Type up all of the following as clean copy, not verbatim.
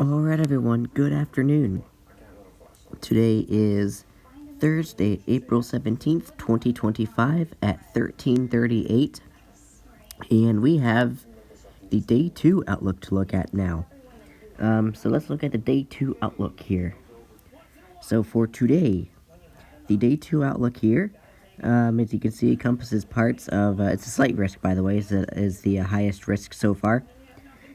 Alright everyone, good afternoon. Today is Thursday, April 17th, 2025 at 13:38, and we have the Day 2 outlook to look at now. So let's look at the Day 2 outlook here. So for today, the Day 2 outlook here, as you can see, encompasses parts of, it's a slight risk by the way, is the highest risk so far.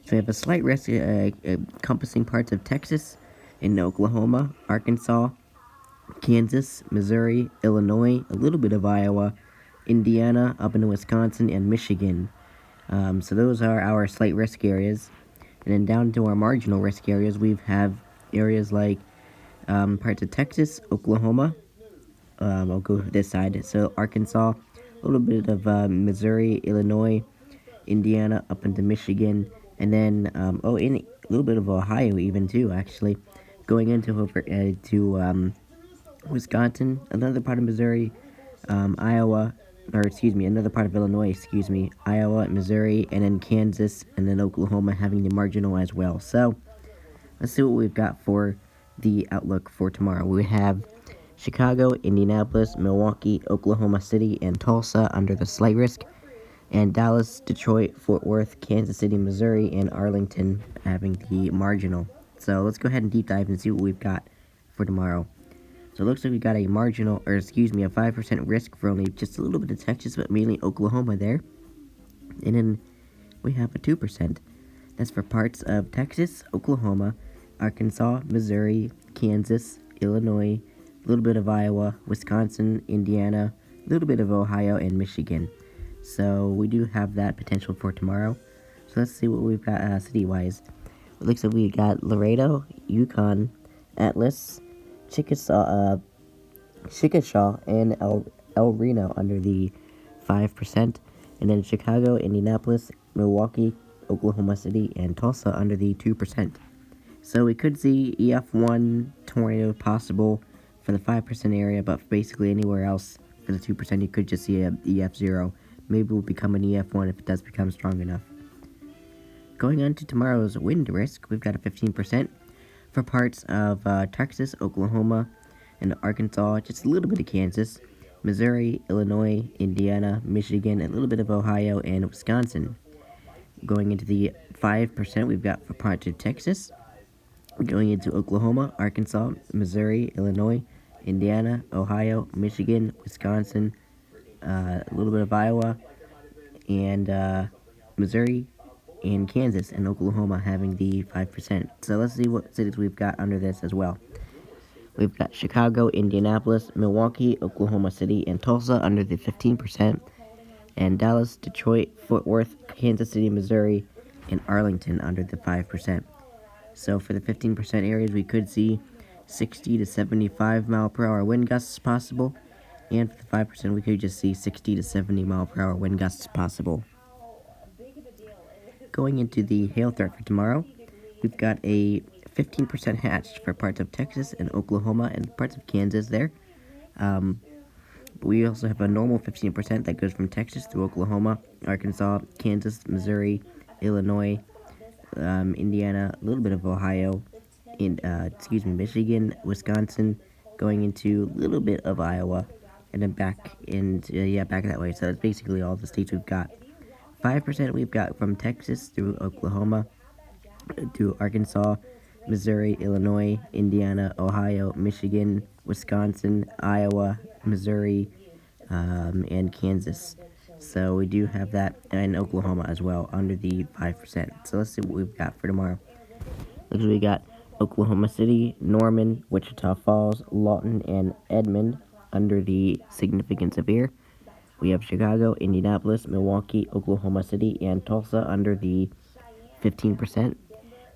So we have a slight risk encompassing parts of Texas, in Oklahoma, Arkansas, Kansas, Missouri, Illinois, a little bit of Iowa, Indiana, up into Wisconsin, and Michigan. So those are our slight risk areas. And then down to our marginal risk areas, we have areas like parts of Texas, Oklahoma. I'll go this side. So Arkansas, a little bit of Missouri, Illinois, Indiana, up into Michigan, and then a little bit of Ohio even too. Actually, going into over to Wisconsin, another part of Missouri, Iowa, another part of Illinois, Iowa, Missouri, and then Kansas, and then Oklahoma having the marginal as well. So let's see what we've got for the outlook for tomorrow. We have Chicago, Indianapolis, Milwaukee, Oklahoma City, and Tulsa under the slight risk, and Dallas, Detroit, Fort Worth, Kansas City, Missouri, and Arlington having the marginal. So let's go ahead and deep dive and see what we've got for tomorrow. So it looks like we got a 5% risk for only just a little bit of Texas, but mainly Oklahoma there. And then we have a 2%. That's for parts of Texas, Oklahoma, Arkansas, Missouri, Kansas, Illinois, a little bit of Iowa, Wisconsin, Indiana, a little bit of Ohio, and Michigan. So we do have that potential for tomorrow. So let's see what we've got city-wise. It looks like we got Laredo, Yukon, Atlas, Chickasha, and El Reno under the 5%, and then Chicago, Indianapolis, Milwaukee, Oklahoma City, and Tulsa under the 2%. So we could see EF1 tornado possible for the 5% area, but basically anywhere else for the 2%, you could just see a EF0. Maybe it will become an EF1 if it does become strong enough. Going on to tomorrow's wind risk, we've got a 15%. For parts of Texas, Oklahoma, and Arkansas, just a little bit of Kansas, Missouri, Illinois, Indiana, Michigan, a little bit of Ohio, and Wisconsin. Going into the 5%, we've got for parts of Texas, going into Oklahoma, Arkansas, Missouri, Illinois, Indiana, Ohio, Michigan, Wisconsin, a little bit of Iowa, and Missouri, and Kansas and Oklahoma having the 5%. So let's see what cities we've got under this as well. We've got Chicago, Indianapolis, Milwaukee, Oklahoma City, and Tulsa under the 15%, and Dallas, Detroit, Fort Worth, Kansas City, Missouri, and Arlington under the 5%. So for the 15% areas, we could see 60 to 75 mile per hour wind gusts possible, and for the 5%, we could just see 60 to 70 mile per hour wind gusts possible. Going into the hail threat for tomorrow, we've got a 15% hatched for parts of Texas and Oklahoma and parts of Kansas there. We also have a normal 15% that goes from Texas through Oklahoma, Arkansas, Kansas, Missouri, Illinois, Indiana, a little bit of Ohio, Michigan, Wisconsin, going into a little bit of Iowa, and then back that way. So that's basically all the states we've got. 5% we've got from Texas through Oklahoma, to Arkansas, Missouri, Illinois, Indiana, Ohio, Michigan, Wisconsin, Iowa, Missouri, and Kansas. So we do have that, and Oklahoma as well, under the 5%. So let's see what we've got for tomorrow. Looks like we got Oklahoma City, Norman, Wichita Falls, Lawton, and Edmond under the significant severe. We have Chicago, Indianapolis, Milwaukee, Oklahoma City, and Tulsa under the 15%,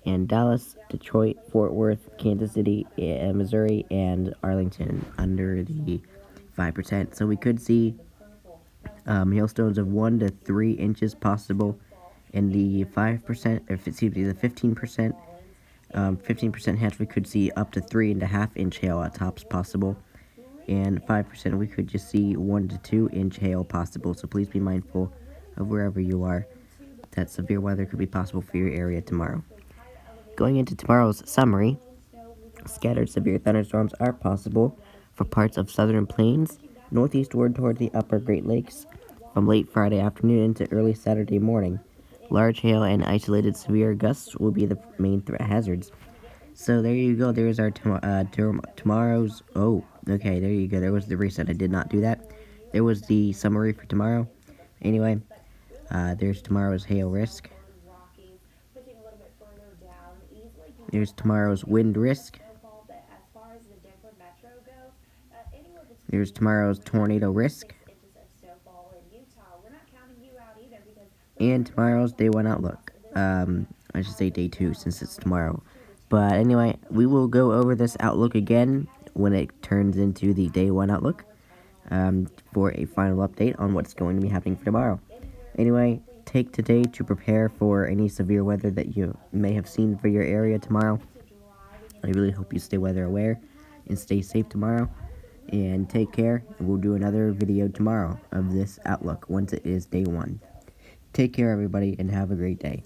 and Dallas, Detroit, Fort Worth, Kansas City, Missouri, and Arlington under the 5%. So we could see hailstones of 1 to 3 inches possible in the 5%, the 15%. 15% hatch, we could see up to 3.5-inch hail at tops possible. And 5%, we could just see 1 to 2 inch hail possible. So please be mindful of wherever you are that severe weather could be possible for your area tomorrow. Going into tomorrow's summary, scattered severe thunderstorms are possible for parts of southern plains, northeastward toward the upper Great Lakes, from late Friday afternoon into early Saturday morning. Large hail and isolated severe gusts will be the main threat hazards. So there you go. There's our tomorrow's. Oh, okay. There you go. There was the reset. I did not do that. There was the summary for tomorrow. Anyway, there's tomorrow's hail risk. There's tomorrow's wind risk. There's tomorrow's tornado risk. And tomorrow's day 1 outlook. I should say day 2 since it's tomorrow. But anyway, we will go over this outlook again when it turns into the day 1 outlook for a final update on what's going to be happening for tomorrow. Anyway, take today to prepare for any severe weather that you may have seen for your area tomorrow. I really hope you stay weather aware and stay safe tomorrow. And take care. We'll do another video tomorrow of this outlook once it is day 1. Take care, everybody, and have a great day.